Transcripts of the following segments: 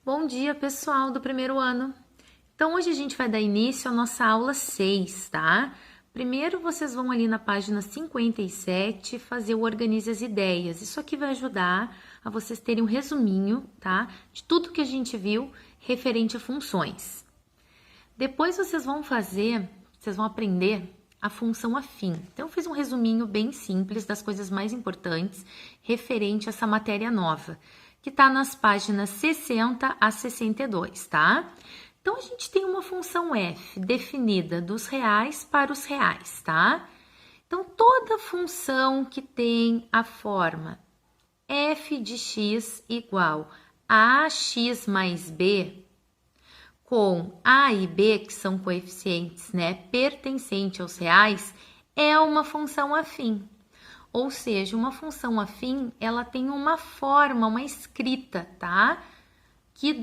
Bom dia, pessoal do primeiro ano. Então, hoje a gente vai dar início à nossa aula 6, tá? Primeiro, vocês vão ali na página 57 fazer o Organize as Ideias. Isso aqui vai ajudar a vocês terem um resuminho, tá? De tudo que a gente viu referente a funções. Depois, vocês vão aprender a função afim. Então, eu fiz um resuminho bem simples das coisas mais importantes referente a essa matéria nova, que está nas páginas 60 a 62, tá? Então, a gente tem uma função f definida dos reais para os reais, tá? Então, toda função que tem a forma f de x igual a ax mais b, com a e b, que são coeficientes, né, pertencentes aos reais, é uma função afim. Ou seja, uma função afim, ela tem uma forma, uma escrita, tá? Que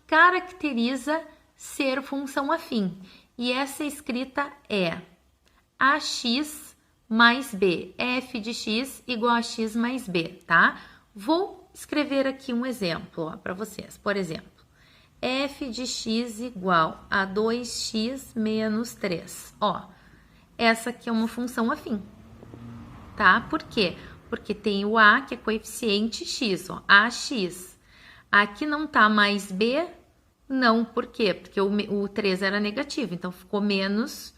caracteriza ser função afim. E essa escrita é ax mais b, f de x igual a x mais b, tá? Vou escrever aqui um exemplo para vocês. Por exemplo, f de x igual a 2x menos 3. Ó, essa aqui é uma função afim, tá? Por quê? Porque tem o a, que é coeficiente x, ó, ax. Aqui não tá mais b, não, por quê? Porque o 3 era negativo, então ficou mais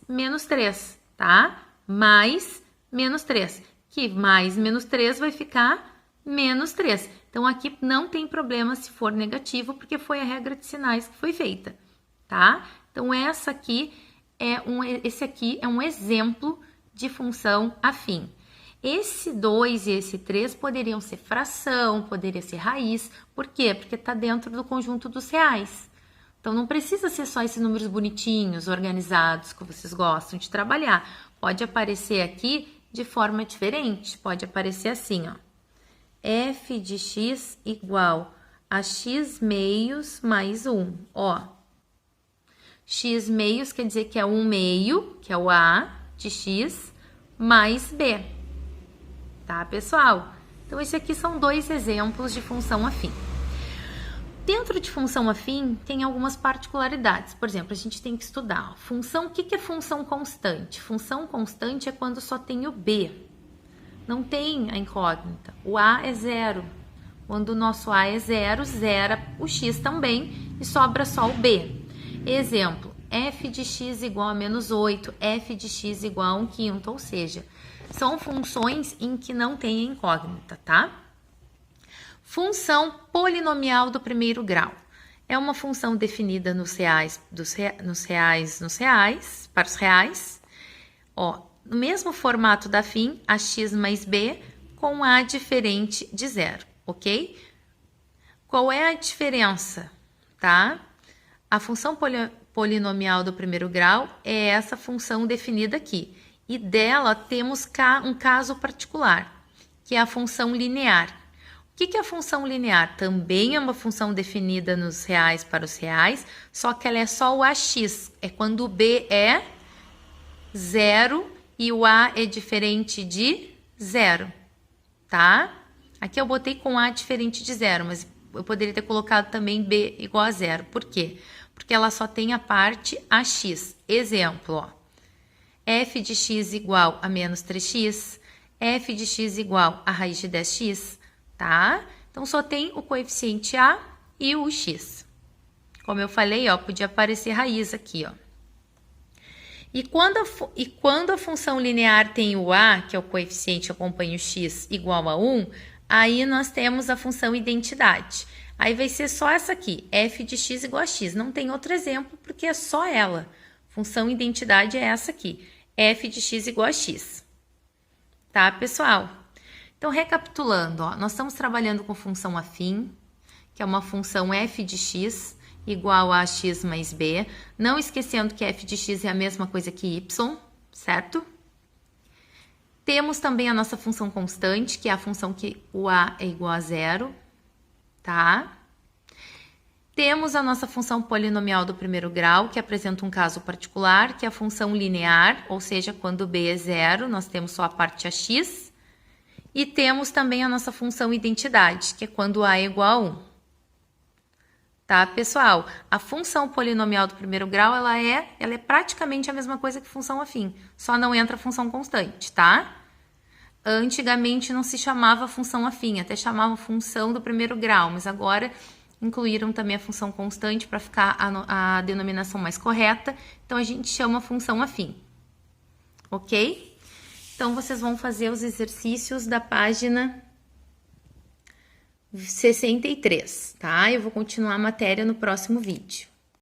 menos 3, tá? Mais menos 3, que mais menos 3 vai ficar menos 3. Então, aqui não tem problema se for negativo, porque foi a regra de sinais que foi feita, tá? Então, esse aqui é um exemplo de função afim. Esse 2 e esse 3 poderiam ser fração, poderia ser raiz. Por quê? Porque está dentro do conjunto dos reais. Então, não precisa ser só esses números bonitinhos, organizados, que vocês gostam de trabalhar. Pode aparecer aqui de forma diferente. Pode aparecer assim, ó. F de x igual a x meios mais 1. Ó, x meios quer dizer que é 1 meio, que é o a de x, mais b. Tá, pessoal? Então, esses aqui são dois exemplos de função afim. Dentro de função afim, tem algumas particularidades. Por exemplo, a gente tem que estudar. Função, o que é função constante? Função constante é quando só tem o b. Não tem a incógnita. O a é zero. Quando o nosso a é zero, zera o x também e sobra só o b. Exemplo, f de x igual a menos 8, f de x igual a 1/5, ou seja, são funções em que não tem a incógnita, tá? Função polinomial do primeiro grau. É uma função definida nos reais, para os reais. Ó, no mesmo formato da afim, ax mais b, com a diferente de zero, ok? Qual é a diferença, tá? A função polinomial do primeiro grau é essa função definida aqui. E dela temos um caso particular, que é a função linear. O que é a função linear? Também é uma função definida nos reais para os reais, só que ela é só o ax. É quando o b é zero e o a é diferente de zero, tá? Aqui eu botei com a diferente de zero, mas eu poderia ter colocado também b igual a zero. Por quê? Porque ela só tem a parte ax. Exemplo, ó. F de x igual a menos 3x, f de x igual a raiz de 10x, tá? Então, só tem o coeficiente a e o x. Como eu falei, ó, podia aparecer raiz aqui, ó. E quando a função linear tem o a, que é o coeficiente que acompanha o x, igual a 1, aí nós temos a função identidade. Aí vai ser só essa aqui, f de x igual a x. Não tem outro exemplo, porque é só ela. Função identidade é essa aqui, f de x igual a x. Tá, pessoal? Então, recapitulando, ó, nós estamos trabalhando com função afim, que é uma função f de x igual a x mais b, não esquecendo que f de x é a mesma coisa que y, certo? Temos também a nossa função constante, que é a função que o a é igual a zero, tá? Temos a nossa função polinomial do primeiro grau, que apresenta um caso particular, que é a função linear, ou seja, quando b é zero, nós temos só a parte ax. E temos também a nossa função identidade, que é quando a é igual a 1. Tá, pessoal? A função polinomial do primeiro grau, ela é praticamente a mesma coisa que função afim, só não entra função constante, tá? Antigamente não se chamava função afim, até chamava função do primeiro grau, mas agora incluíram também a função constante para ficar a denominação mais correta, então a gente chama função afim, ok? Então, vocês vão fazer os exercícios da página 63, tá? Eu vou continuar a matéria no próximo vídeo.